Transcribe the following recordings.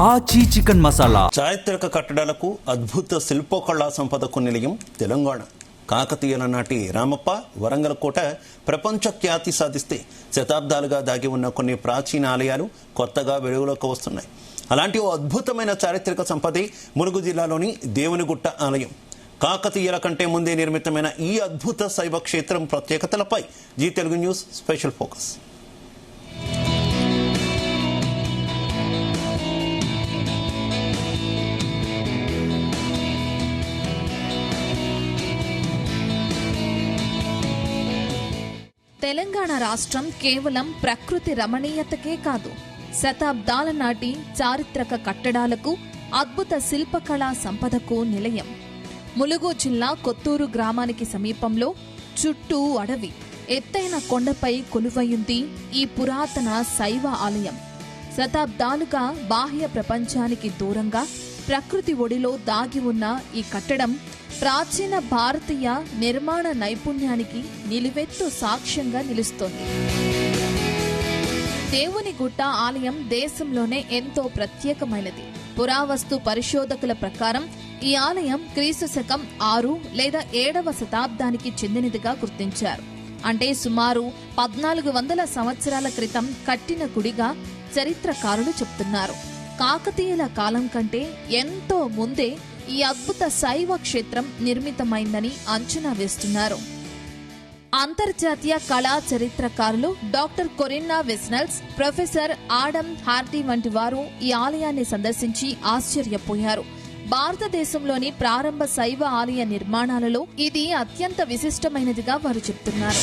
ఆచి చికెన్ మసాలా. చారిత్రక కట్టడాలకు అద్భుత శిల్పకళా సంపదకు నిలయం తెలంగాణ. కాకతీయుల నాటి రామప్ప, వరంగల్ కోట ప్రపంచ ఖ్యాతి సాధిస్తే శతాబ్దాలుగా దాగి ఉన్న కొన్ని ప్రాచీన ఆలయాలు కొత్తగా వెలుగులోకి వస్తున్నాయి. అలాంటి ఓ అద్భుతమైన చారిత్రక సంపదే ములుగు జిల్లాలోని దేవునిగుట్ట ఆలయం. కాకతీయుల కంటే ముందే నిర్మితమైన ఈ అద్భుత శైవ క్షేత్రం ప్రత్యేకతలపై Zee Telugu news special focus. Telangana రాష్ట్రం కేవలం ప్రకృతి రమణీయతకే కాదు, శతాబ్దాల నాటి చారిత్రక కట్టడాలకు, అద్భుత శిల్పకళా సంపదకు నిలయం. ములుగు జిల్లా కొత్తూరు గ్రామానికి సమీపంలో చుట్టూ అడవి, ఎత్తైన కొండపై కొలువయుంది ఈ పురాతన శైవ ఆలయం. శతాబ్దాలుగా బాహ్య ప్రపంచానికి దూరంగా ప్రకృతి ఒడిలో దాగి ఉన్న ఈ కట్టడం ప్రాచీన భారతీయ నిర్మాణ నైపుణ్యానికి నిలువెత్తు సాక్ష్యంగా నిలుస్తోంది. దేవునిగుట్ట ఆలయం దేశంలోనే ఎంతో ప్రత్యేకమైనది. పురావస్తు పరిశోధకుల ప్రకారం ఈ ఆలయం క్రీస్తు శకం 6 లేదా 7వ శతాబ్దానికి చెందినదిగా గుర్తించారు. అంటే సుమారు 1400 సంవత్సరాల క్రితం కట్టిన గుడిగా చరిత్రకారులు చెప్తున్నారు. కాకతీయుల కాలం కంటే ఎంతో ముందే ఈ అద్భుత శైవ క్షేత్రం నిర్మితమైందని అంచనా వేస్తున్నారు. అంతర్జాతీయ కళా చరిత్రకారులు డాక్టర్ కొరిన్నా వెస్నల్స్, ప్రొఫెసర్ ఆడమ్ హార్టీ వంటి వారు ఈ ఆలయాన్ని సందర్శించి ఆశ్చర్యపోయారు. భారతదేశంలోని ప్రారంభ శైవ ఆలయ నిర్మాణాలలో ఇది అత్యంత విశిష్టమైనదిగా వారు చెప్తున్నారు.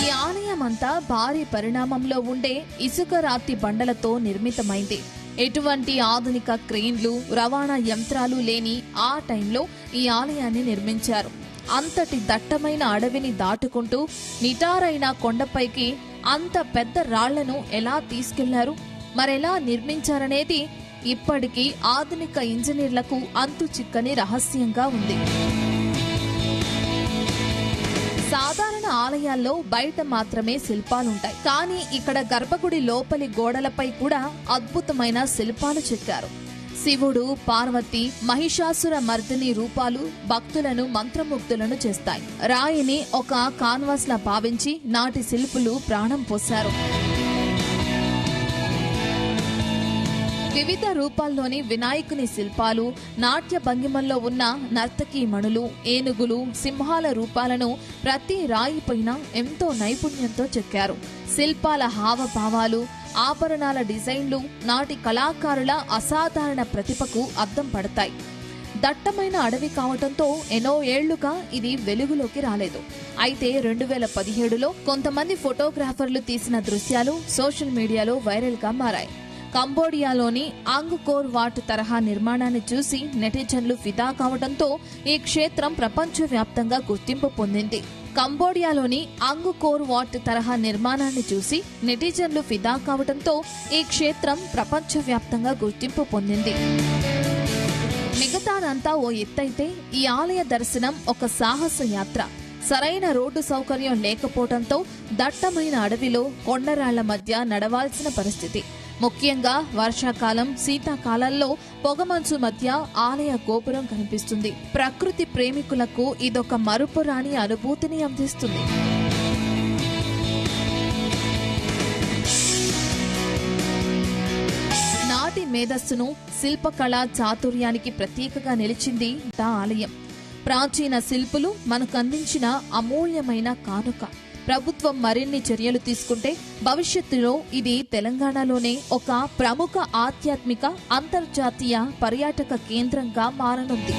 ఈ ఆలయం అంతా భారీ పరిణామంలో ఉండే ఇసుక రాతి బండలతో నిర్మితమైంది. ఎటువంటి ఆధునిక క్రెయిన్లు, రవాణా యంత్రాలు లేని ఆ టైంలో ఈ ఆలయాన్ని నిర్మించారు. అంతటి దట్టమైన అడవిని దాటుకుంటూ నిటారైన కొండపైకి అంత పెద్ద రాళ్లను ఎలా తీసుకెళ్లారు, మరెలా నిర్మించారనేది ఇప్పటికీ ఆధునిక ఇంజనీర్లకు అంతు చిక్కని రహస్యంగా ఉంది. సాధారణ ఆలయాల్లో బయట మాత్రమే శిల్పాలుంటాయి, కానీ ఇక్కడ గర్భగుడి లోపలి గోడలపై కూడా అద్భుతమైన శిల్పాలు చెక్కారు. శివుడు, పార్వతి, మహిషాసుర మర్దిని రూపాలు భక్తులను మంత్రముగ్ధులను చేస్తాయి. రాయిని ఒక కాన్వాస్ లా భావించి నాటి శిల్పులు ప్రాణం పోశారు. వివిధ రూపాల్లోని వినాయకుని శిల్పాలు, నాట్య భంగిమల్లో ఉన్న నర్తకీ మణులు, ఏనుగులు, సింహాల రూపాలను ప్రతి రాయిపైన ఎంతో నైపుణ్యంతో చెక్కారు. శిల్పాల హావభావాలు, ఆభరణాల డిజైన్లు నాటి కళాకారుల అసాధారణ ప్రతిభకు అద్దం పడతాయి. దట్టమైన అడవి కావటంతో ఎన్నో ఏళ్లుగా ఇది వెలుగులోకి రాలేదు. అయితే 2017లో కొంతమంది ఫోటోగ్రాఫర్లు తీసిన దృశ్యాలు సోషల్ మీడియాలో వైరల్ గా మారాయి. కంబోడియాలోని ఆంగ్కోర్ వాట్ తరహా నిర్మాణాన్ని చూసి నెటిజన్లు ఫిదా కావడంతో ఈ క్షేత్రం ప్రపంచవ్యాప్తంగా గుర్తింపు పొందింది. కంబోడియాలోని ఆంగ్కోర్ వాట్ తరహా నిర్మాణాన్ని చూసి నెటిజన్లు ఫిదా కావడంతో ఈ క్షేత్రం ప్రపంచవ్యాప్తంగా గుర్తింపు పొందింది. మిగతాదంతా ఓ ఎత్తైతే ఈ ఆలయ దర్శనం ఒక సాహస యాత్ర. సరైన రోడ్డు సౌకర్యం లేకపోవడంతో దట్టమైన అడవిలో కొండరాళ్ల మధ్య నడవాల్సిన పరిస్థితి. ముఖ్యంగా వర్షాకాలం, శీతాకాలంలో పొగమంచు మధ్య ఆలయ గోపురం కనిపిస్తుంది. ప్రకృతి ప్రేమికులకు ఇదొక మరుపురాని అనుభూతిని అందిస్తుంది. నాటి మేధస్సును, శిల్పకళా చాతుర్యానికి ప్రతీకగా నిలిచింది ఆలయం. ప్రాచీన శిల్పులు మనకు అందించిన అమూల్యమైన కానుక. ప్రభుత్వం మరిన్ని చర్యలు తీసుకుంటే భవిష్యత్తులో ఇది తెలంగాణలోనే ఒక ప్రముఖ ఆధ్యాత్మిక అంతర్జాతీయ పర్యాటక కేంద్రంగా మారనుంది.